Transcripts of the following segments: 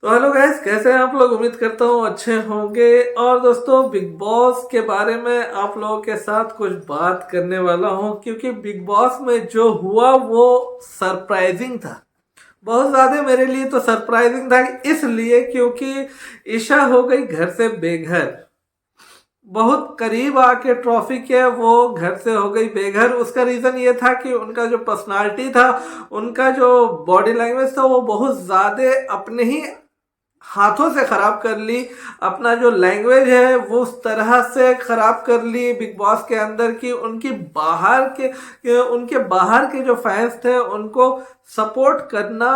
तो hello guys, कैसे हैं आप लोग। उम्मीद करता हूँ अच्छे होंगे। और दोस्तों, बिग बॉस के बारे में आप लोगों के साथ कुछ बात करने वाला हूँ, क्योंकि बिग बॉस में जो हुआ वो सरप्राइजिंग था। बहुत ज़्यादा मेरे लिए तो सरप्राइजिंग था, इसलिए क्योंकि ईशा हो गई घर से बेघर। बहुत करीब आके ट्रॉफी के वो घर से हो गई बेघर। उसका रीज़न ये था कि उनका जो पर्सनालिटी था, उनका जो बॉडी लैंग्वेज था, वो बहुत ज़्यादा अपने ही हाथों से खराब कर ली। अपना जो लैंग्वेज है वो उस तरह से खराब कर ली बिग बॉस के अंदर की उनके बाहर के जो फैंस थे उनको सपोर्ट करना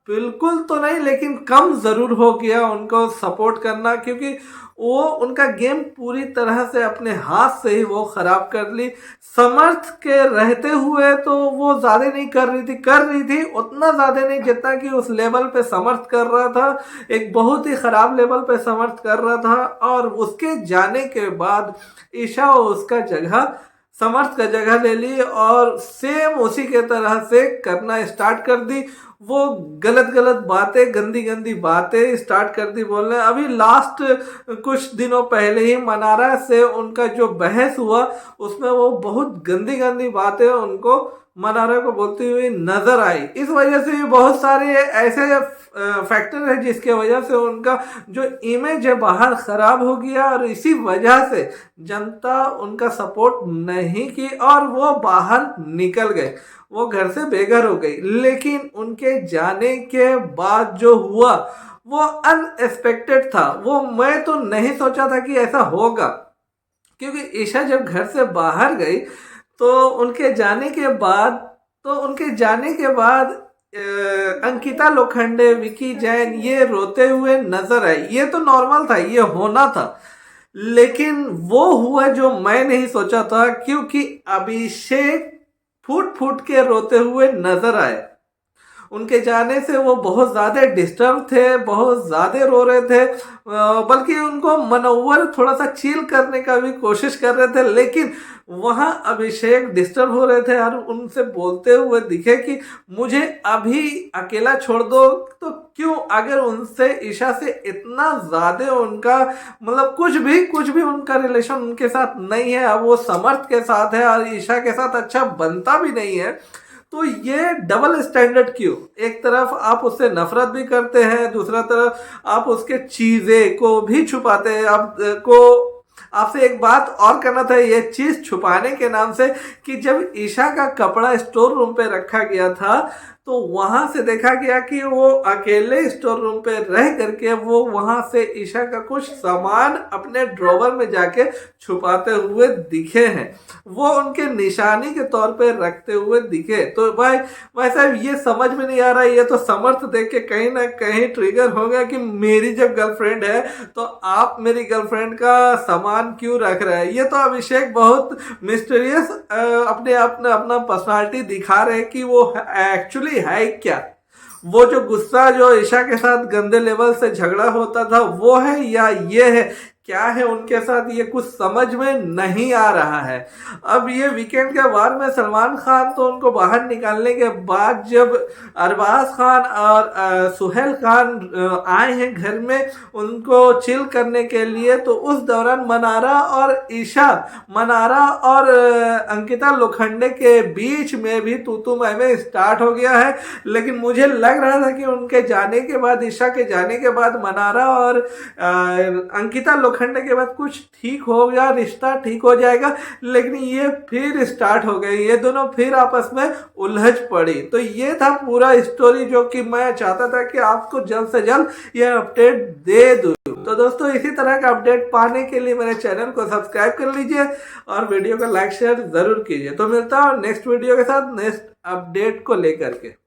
बिल्कुल तो नहीं, लेकिन कम जरूर हो गया उनको सपोर्ट करना, क्योंकि वो उनका गेम पूरी तरह से अपने हाथ से ही वो खराब कर ली। समर्थ के रहते हुए तो वो ज्यादा नहीं कर रही थी उतना ज्यादा नहीं जितना कि उस लेवल पे समर्थ कर रहा था। एक बहुत ही खराब लेवल पे समर्थ कर रहा था, और उसके जाने के बाद ईशा उसका जगह समर्थ का जगह ले ली और सेम उसी के तरह से करना स्टार्ट कर दी। वो गलत गलत बातें, गंदी गंदी बातें स्टार्ट कर दी बोलने। अभी लास्ट कुछ दिनों पहले ही मनारा से उनका जो बहस हुआ, उसमें वो बहुत गंदी गंदी बातें उनको मनारा को बोलती हुई नजर आई। इस वजह से भी बहुत सारे ऐसे फैक्टर है जिसके वजह से उनका जो इमेज है बाहर खराब हो गया, और इसी वजह से जनता उनका सपोर्ट नहीं की और वो बाहर निकल गए। वो घर से बेघर हो गई। लेकिन उनके जाने के बाद जो हुआ वो अनएक्सपेक्टेड था। वो मैं तो नहीं सोचा था कि ऐसा होगा, क्योंकि ईशा जब घर से बाहर गई तो उनके जाने के बाद अंकिता लोखंडे, विकी जैन ये रोते हुए नजर आए। ये तो नॉर्मल था, ये होना था। लेकिन वो हुआ जो मैं नहीं सोचा था, क्योंकि अभिषेक फूट फूट के रोते हुए नजर आए। उनके जाने से वो बहुत ज़्यादा डिस्टर्ब थे, बहुत ज़्यादा रो रहे थे। बल्कि उनको मनोवर थोड़ा सा चिल करने का भी कोशिश कर रहे थे, लेकिन वहाँ अभिषेक डिस्टर्ब हो रहे थे और उनसे बोलते हुए दिखे कि मुझे अभी अकेला छोड़ दो। तो क्यों, अगर उनसे ईशा से इतना ज़्यादा उनका मतलब कुछ भी उनका रिलेशन उनके साथ नहीं है, अब वो समर्थ के साथ है और ईशा के साथ अच्छा बनता भी नहीं है, तो ये डबल स्टैंडर्ड क्यों। एक तरफ आप उससे नफरत भी करते हैं, दूसरा तरफ आप उसके चीजें को भी छुपाते हैं। आपसे एक बात और करना था, ये चीज छुपाने के नाम से, कि जब ईशा का कपड़ा स्टोर रूम पे रखा गया था तो वहां से देखा गया कि वो अकेले स्टोर रूम पे रह करके वो वहां से ईशा का कुछ सामान अपने ड्रॉवर में जाके छुपाते हुए दिखे हैं। वो उनके निशानी के तौर पे रखते हुए दिखे। तो भाई साहब, ये समझ में नहीं आ रहा है। ये तो समर्थ देख के कहीं ना कहीं ट्रिगर हो गया कि मेरी जब गर्लफ्रेंड है तो आप मेरी गर्लफ्रेंड का सामान क्यों रख रहे हैं। ये तो अभिषेक बहुत मिस्टीरियस अपना पर्सनालिटी दिखा रहे हैं कि वो एक्चुअली है क्या। वो जो गुस्सा जो ईशा के साथ गंदे लेवल से झगड़ा होता था वो है, या ये है, क्या है उनके साथ, ये कुछ समझ में नहीं आ रहा है। अब ये वीकेंड के वार में सलमान खान तो उनको बाहर निकालने के बाद जब अरबाज खान और सुहेल खान आए हैं घर में उनको चिल करने के लिए, तो उस दौरान मनारा और अंकिता लोखंडे के बीच में भी तू मैं स्टार्ट हो गया है। लेकिन मुझे लग रहा था कि उनके जाने के बाद, ईशा के जाने के बाद मनारा और अंकिता लोखंडे के बाद कुछ ठीक हो गया, रिश्ता ठीक हो जाएगा। लेकिन ये फिर स्टार्ट हो गई, ये दोनों फिर आपस में उलझ पड़ी। तो ये था पूरा स्टोरी जो कि मैं चाहता था कि आपको जल्द से जल्द ये अपडेट दे दूं। तो दोस्तों, इसी तरह का अपडेट पाने के लिए मेरे चैनल को सब्सक्राइब कर लीजिए और वीडियो को लाइक शेयर जरूर कीजिए। तो मिलता हूं नेक्स्ट वीडियो के साथ, नेक्स्ट अपडेट को लेकर के।